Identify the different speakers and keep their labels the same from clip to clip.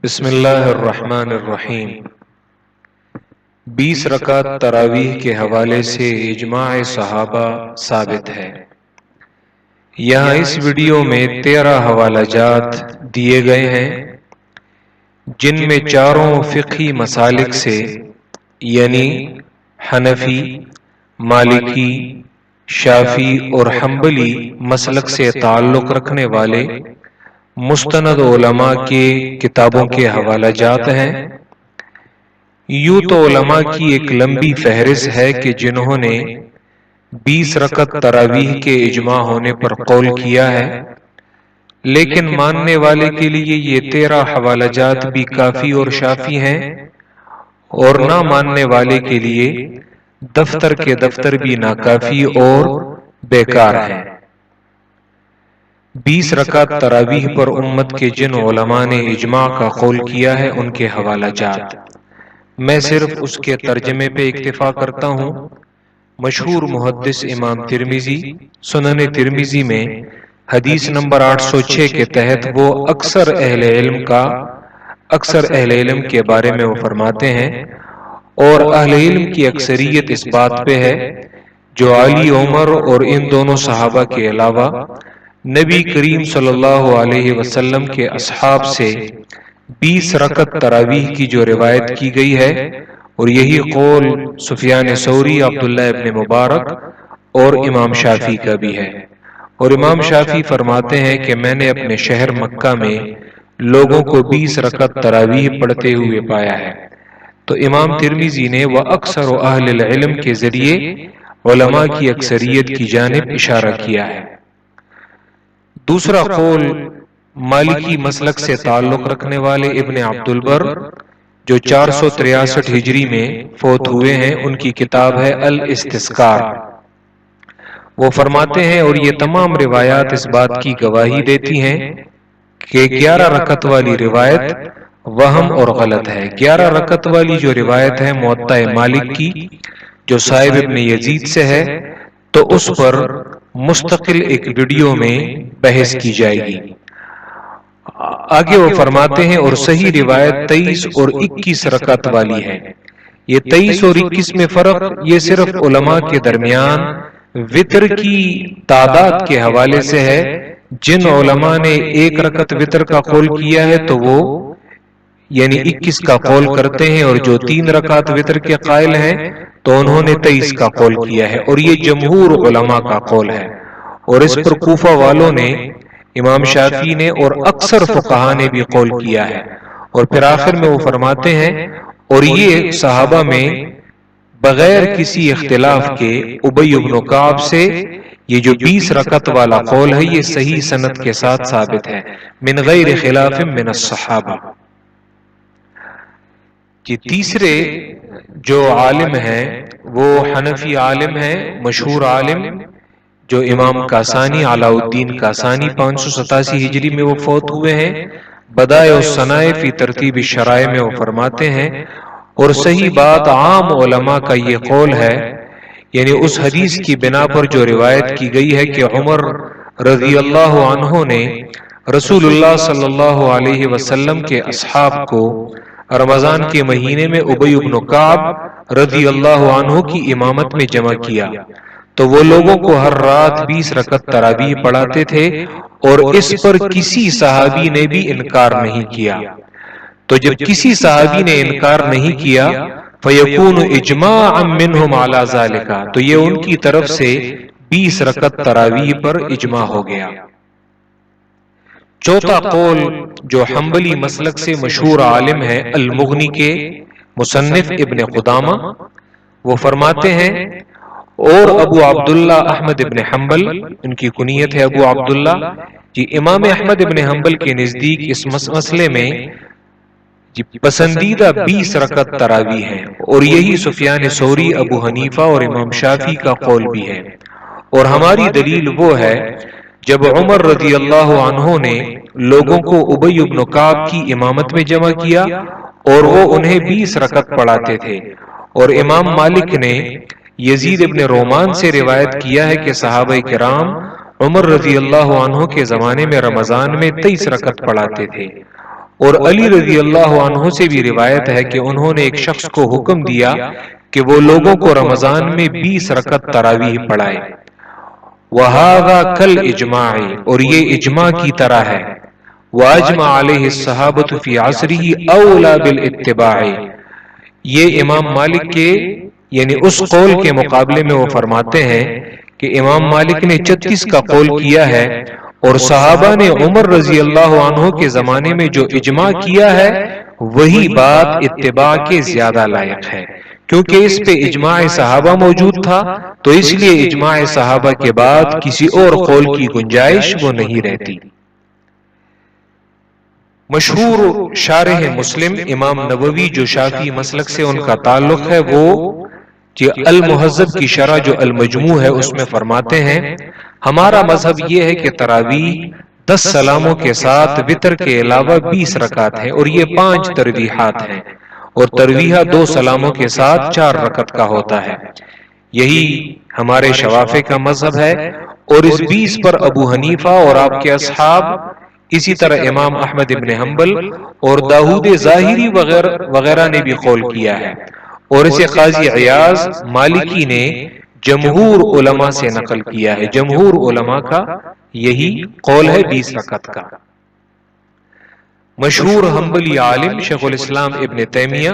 Speaker 1: بسم اللہ الرحمن الرحیم۔ 20 رکعت تراویح کے حوالے سے اجماع صحابہ ثابت ہے۔ یہاں اس ویڈیو میں 13 حوالہ جات دیے گئے ہیں جن میں چاروں فقہی مسالک سے یعنی حنفی، مالکی، شافعی اور حنبلی مسلک سے تعلق رکھنے والے مستند علماء کے کتابوں کے حوالہ جات ہیں۔ یوں تو علماء کی ایک لمبی فہرست ہے کہ جنہوں نے 20 رکعت تراویح کے اجماع ہونے پر قول کیا ہے، لیکن ماننے والے کے لیے یہ 13 حوالہ جات بھی کافی اور شافی ہیں، اور نہ ماننے والے کے لیے دفتر کے دفتر بھی ناکافی اور بیکار ہیں۔ 20 رکعت تراویح پر امت کے جن علماء نے اجماع کا قول کیا ہے ان کے حوالہ جات میں صرف اس کے ترجمے پہ اکتفا کرتا ہوں۔ مشہور محدث امام ترمذی سنن ترمذی میں حدیث نمبر 806 کے تحت وہ اکثر اہل علم کے بارے میں وہ فرماتے ہیں، اور اہل علم کی اکثریت اس بات پہ ہے جو علی، عمر اور ان دونوں صحابہ کے علاوہ نبی کریم صلی اللہ علیہ وسلم کے اصحاب سے 20 رکعت تراویح کی جو روایت کی گئی ہے، اور یہی قول سفیان ثوری، عبداللہ ابن مبارک اور امام شافعی کا بھی ہے۔ اور امام شافعی فرماتے ہیں کہ میں نے اپنے شہر مکہ میں لوگوں کو 20 رکعت تراویح پڑھتے ہوئے پایا ہے۔ تو امام ترمذی نے وہ اکثر و اہل العلم کے ذریعے علماء کی اکثریت کی جانب اشارہ کیا ہے۔ دوسرا قول مالکی مسلک سے تعلق رکھنے والے ابن عبد البر جو 463 ہجری میں فوت ہوئے ہیں، ان کی کتاب ہے الاستذکار۔ وہ فرماتے ہیں، اور یہ تمام روایات اس بات کی گواہی دیتی ہیں کہ 11 رکعت والی روایت وہم اور غلط ہے۔ 11 رکعت والی جو روایت ہے موطأ مالک کی جو صاحب ابن یزید سے ہے، تو اس پر مستقل ایک ویڈیو میں بحث کی جائے گی۔ آگے وہ فرماتے ہیں، اور صحیح روایت 23 اور 21 رکعت والی ہے۔ یہ 23 اور 21 میں فرق یہ صرف علماء کے درمیان وتر کی تعداد کے حوالے سے ہے۔ جن علماء نے 1 رکعت وتر کا قول کیا ہے تو وہ یعنی 21 کا قول کرتے ہیں، اور جو 3 رکعت وتر کے قائل ہیں تو انہوں نے 23 کا قول کیا ہے، اور یہ جمہور علماء کا قول ہے۔ اور اس پر کوفہ والوں نے، امام شافعی نے اور اکثر فقہاء نے بھی قول کیا ہے۔ اور پھر آخر میں وہ فرماتے ہیں، اور یہ صحابہ میں بغیر کسی اختلاف کے ابی بن کعب سے یہ جو 20 رکعت والا قول ہے یہ صحیح سند کے ساتھ ثابت ہے، من غیر خلاف من الصحابہ۔ یہ تیسرے جو عالم ہیں وہ حنفی عالم ہیں، مشہور عالم جو امام کاسانی، علاء الدین کاسانی 587 ہجری میں وہ فوت ہوئے ہیں۔ بدائع الصنائع فی ترتیب الشرائع میں وہ فرماتے ہیں، اور صحیح بات عام علماء کا یہ قول ہے، یعنی اس حدیث کی بنا پر جو روایت کی گئی ہے کہ عمر رضی اللہ عنہ نے رسول اللہ صلی اللہ علیہ وسلم کے اصحاب کو رمضان کے مہینے میں ابی بن کعب رضی اللہ عنہ کی امامت میں جمع کیا، تو وہ لوگوں کو ہر رات 20 رکعت تراویح پڑھاتے تھے، اور اس پر کسی صحابی نے بھی انکار نہیں کیا۔ تو جب کسی صحابی نے انکار نہیں کیا فَيَكُونُ إِجْمَاعًا مِّنْهُمْ عَلَى ذَلِكَ، تو یہ ان کی طرف سے 20 رکعت تراویح پر اجماع ہو گیا۔ چوتھا قول جو حنبلی مسلک سے مشہور عالم ہے المغنی کے مصنف ابن قدامہ، وہ فرماتے ہیں، اور ابو عبداللہ احمد ابن حنبل، ان کی کنیت ہے ابو عبداللہ جی، امام احمد ابن حنبل کے نزدیک اس مسئلے میں پسندیدہ 20 رکعت تراویح ہے، اور یہی سفیان ثوری، ابو حنیفہ اور امام شافعی کا قول بھی ہے۔ اور ہماری دلیل وہ ہے جب عمر رضی اللہ عنہ نے لوگوں کو ابی بن کعب کی امامت میں جمع کیا اور وہ انہیں 20 رکعت پڑھاتے تھے، اور امام مالک نے یزید ابن رومان سے روایت کیا ہے کہ صحابہ کرام عمر رضی اللہ عنہ کے زمانے میں رمضان میں 23 رکعت پڑھاتے تھے، اور علی رضی اللہ عنہ سے بھی روایت ہے کہ انہوں نے ایک شخص کو حکم دیا کہ وہ لوگوں کو رمضان میں 20 رکعت تراویح پڑھائے. وَهَذَا كَالْإِجْمَاعِ، اور یہ اجماع کی طرح ہے. وَأَجْمَعَ عَلَيْهِ الصَّحَابَةُ فِي عَصْرِهِ أَوْلَى بِالْإِتِّبَاعِ. یہ امام مالک کے یعنی اس قول کے مقابلے میں وہ فرماتے ہیں کہ امام مالک نے 36 کا قول کیا ہے، اور صحابہ نے عمر رضی اللہ عنہ کے زمانے میں جو اجماع کیا ہے وہی بات اتباع کے زیادہ لائق ہے، کیونکہ اس پہ اجماع صحابہ موجود تھا، تو اس لیے اجماع صحابہ کے بعد کسی اور قول کی گنجائش وہ نہیں رہتی. مشہور شارح مسلم امام نووی جو شافعی مسلک سے ان کا تعلق ہے، وہ المہذب کی شرح جو المجموع ہے اس میں فرماتے ہیں ہمارا مذہب یہ ہے کہ تراویح 10 سلاموں کے ساتھ وتر کے علاوہ 20 رکعت ہیں، اور یہ 5 ترویحات ہیں، اور ترویحہ 2 سلاموں کے ساتھ 4 رکعت کا ہوتا ہے. یہی ہمارے شوافع کا مذہب ہے، اور اس 20 پر ابو حنیفہ اور آپ کے اصحاب، اسی طرح امام احمد ابن حنبل اور داؤد ظاہری وغیرہ نے بھی قول کیا ہے، اور اسے قاضی عیاض مالکی نے جمہور علماء سے نقل کیا ہے. جمہور علماء کا یہی قول ہے 20 رکعت کا. مشہور حنبلی عالم شیخ الاسلام ابن تیمیہ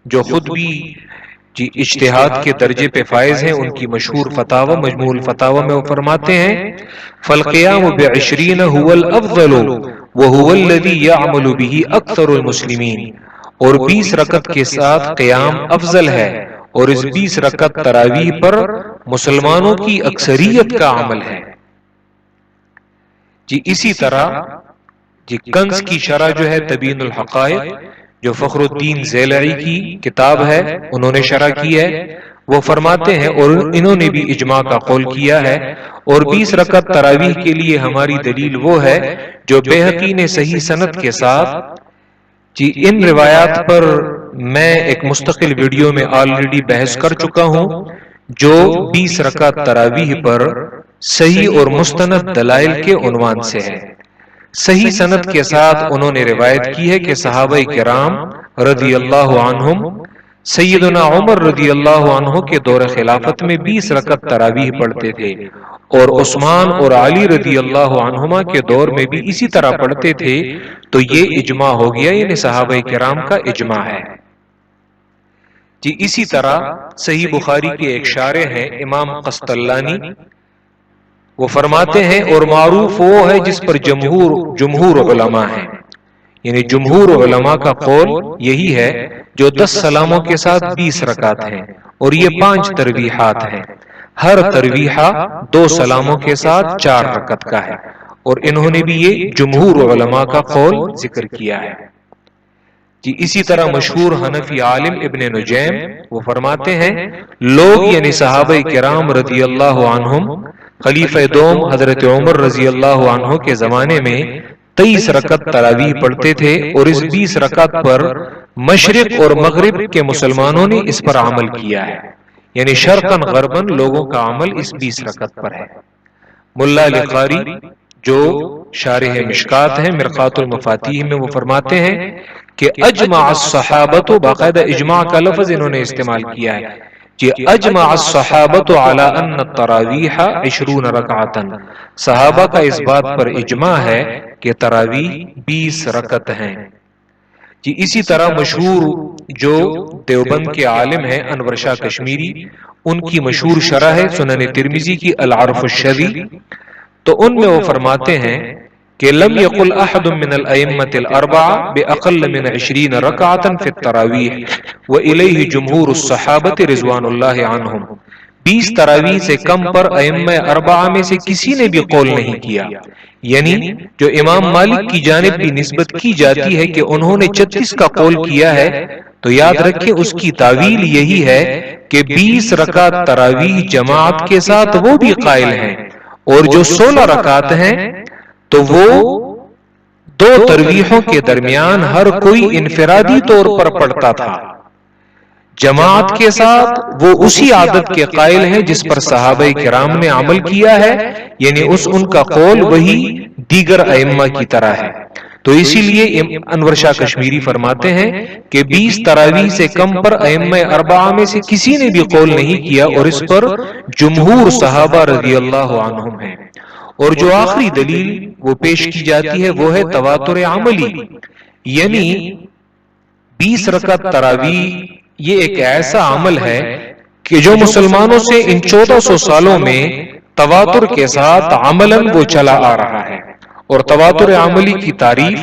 Speaker 1: جو خود بھی اجتہاد کے درجے پہ فائز ہیں، ان کی مشہور فتاوی مجموع الفتاوی میں وہ فرماتے ہیں فالقیام ب20 هو الافضل وهو الذي يعمل به اکثر المسلمین، اور 20 رکعت کے ساتھ قیام افضل ہے، اور اس 20 رکعت تراویح پر مسلمانوں کی اکثریت کا عمل ہے. اسی طرح کنز کی شرح جو ہے تبین الحقائق جو فخر الدین زیلعی کی کتاب ہے انہوں نے شرح کی ہے، وہ فرماتے ہیں اور انہوں نے بھی اجماع کا قول کیا ہے، اور 20 رکعت تراویح کے لیے ہماری دلیل وہ ہے جو بیہقی نے صحیح سند کے ساتھ ان روایات پر میں ایک مستقل ویڈیو میں آلریڈی بحث کر چکا ہوں، جو 20 رکعت تراویح پر صحیح اور مستند دلائل کے عنوان سے ہے. صحیح سند کے ساتھ انہوں نے روایت کی ہے کہ صحابہ کرام رضی اللہ عنہم سیدنا عمر رضی اللہ عنہ کے دور خلافت میں 20 رکعت تراویح پڑھتے تھے، اور عثمان اور علی رضی اللہ عنہما کے دور میں بھی اسی طرح پڑھتے تھے. تو یہ اجماع ہو گیا، یعنی صحابہ کرام کا اجماع ہے. اسی طرح صحیح بخاری کے ایک شارح ہیں امام قسطلانی، وہ فرماتے ہیں اور معروف وہ ہے جس پر جمہور علماء ہیں، یعنی جمہور علماء کا قول یہی ہے جو 10 سلاموں کے ساتھ 20 رکعت ہیں، اور یہ 5 ترویحات ہیں. ہر ترویحہ 2 سلاموں کے ساتھ 4 رکعت کا ہے، اور انہوں نے بھی یہ جمہور علماء کا قول ذکر کیا ہے. اسی طرح مشہور حنفی عالم ابن نجیم وہ فرماتے ہیں لوگ یعنی صحابہ کرام رضی اللہ عنہم خلیفہ دوم حضرت عمر رضی اللہ عنہ کے زمانے میں 23 رکعت تراویح پڑھتے تھے، اور اس 20 رکعت پر مشرق اور مغرب کے مسلمانوں نے اس پر عمل کیا ہے، یعنی شرقاً غرباً لوگوں کا عمل اس 20 رکعت پر ہے. ملا علی قاری جو شارح مشکات ہیں مرقات المفاتیح میں وہ فرماتے ہیں کہ اجمع الصحابۃ، باقاعدہ اجماع کا لفظ انہوں نے استعمال کیا ہے کہ اجمع الصحابۃ علی ان التراویح 20 رکعۃ، صحابہ کا اس بات پر اجماع ہے کہ تراویح 20 رکعت ہیں. اسی طرح مشہور جو دیوبند کے عالم ہیں انور شاہ کشمیری، ان کی مشہور شرح ہے سنن ترمذی کی العرف الشذی، تو ان میں وہ فرماتے ہیں کہ لم يقل احد من الائمة الاربعة باقل من 20 رکعة في التراویح واليه جمهور الصحابة رضوان اللہ عنہم. 20 تراویح سے کم پر ائمہ اربعہ میں سے کسی نے بھی قول نہیں کیا، یعنی جو امام مالک کی جانب بھی نسبت کی جاتی ہے کہ انہوں نے 36 کا قول کیا ہے، تو یاد رکھیں اس کی تعویل یہی ہے کہ 20 رکعت تراویح جماعت کے ساتھ وہ بھی قائل ہیں، اور جو 16 رکعت ہیں تو وہ 2 تراویحوں کے درمیان ہر کوئی انفرادی طور پر پڑھتا تھا. جماعت کے ساتھ وہ اسی عادت کے قائل ہیں جس پر صحابہ کرام نے عمل کیا ہے، یعنی ان کا قول وہی دیگر ائمہ کی طرح ہے. تو اسی لیے انور شاہ کشمیری فرماتے ہیں کہ 20 تراویح سے کم پر ائمہ اربعہ میں سے کسی نے بھی قول نہیں کیا، اور اس پر جمہور صحابہ رضی اللہ عنہم ہیں۔ اور جو آخری دلیل وہ پیش کی جاتی ہے وہ ہے تواتر عملی، یعنی 20 رکعت تراویح یہ ایک ایسا عمل ہے کہ جو مسلمانوں سے ان 1400 سالوں میں تواتر کے ساتھ عملاً وہ چلا آ رہا ہے۔ اور تواتر عملی کی تعریف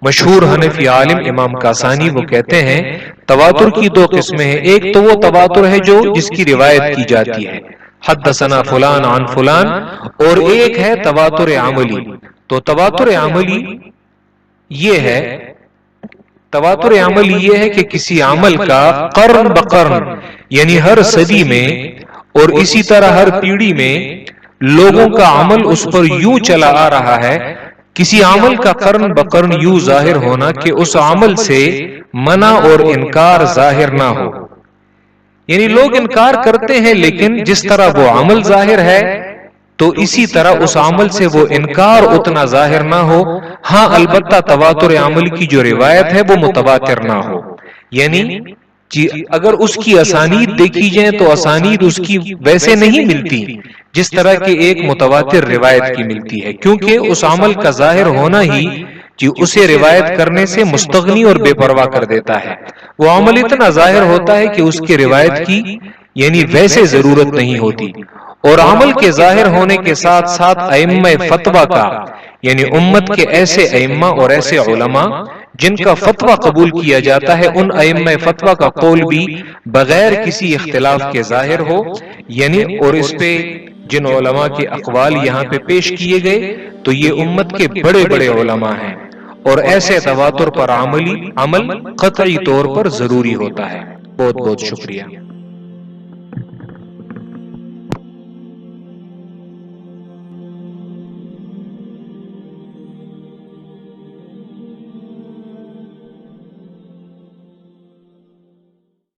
Speaker 1: مشہور حنفی عالم امام کاسانی وہ کہتے ہیں تواتر کی 2 قسمیں ہیں، ایک تو وہ تواتر ہے جو جس کی روایت کی جاتی ہے، حدثنا فلان عن فلان، اور ایک ہے تواتر عملی۔ تو تواتر عملی یہ ہے، تواتر عملی یہ ہے کہ کسی عمل کا قرن بقرن یعنی ہر صدی میں اور اسی طرح ہر پیڑھی میں لوگوں کا عمل اس پر یوں چلا آ رہا ہے، کسی عمل کا قرن بقرن یوں ظاہر ہونا کہ اس عمل سے منع اور انکار ظاہر نہ ہو، یعنی لوگ انکار کرتے ہیں لیکن جس طرح وہ عمل ظاہر ہے تو اسی طرح اس عمل سے وہ انکار اتنا ظاہر نہ ہو۔ ہاں البتہ تواتر عمل کی جو روایت ہے وہ متواتر نہ ہو، یعنی اگر اس کی اسانید دیکھی جائیں تو اسانید اس کی ویسے نہیں ملتی جس طرح کہ ایک متواتر روایت کی ملتی ہے، کیونکہ اس عمل کا ظاہر ہونا ہی اسے روایت کرنے سے مستغنی اور بے پرواہ کر دیتا ہے۔ وہ عمل اتنا ظاہر ہوتا ہے کہ اس کی روایت کی یعنی ویسے ضرورت نہیں ہوتی۔ اور عمل کے ظاہر ہونے کے ساتھ ساتھ ائمہ فتویٰ کا یعنی امت کے ایسے ائمہ اور ایسے علماء جن کا فتویٰ قبول کیا جاتا ہے، ان ائمہ فتویٰ کا قول بھی بغیر کسی اختلاف کے ظاہر ہو، یعنی اور اس پہ جن علماء کے اقوال یہاں پہ پیش کیے گئے تو یہ امت کے بڑے بڑے علماء ہیں، اور ایسے تواتر پر عمل قطعی طور پر ضروری ہوتا ہے۔ بہت بہت شکریہ۔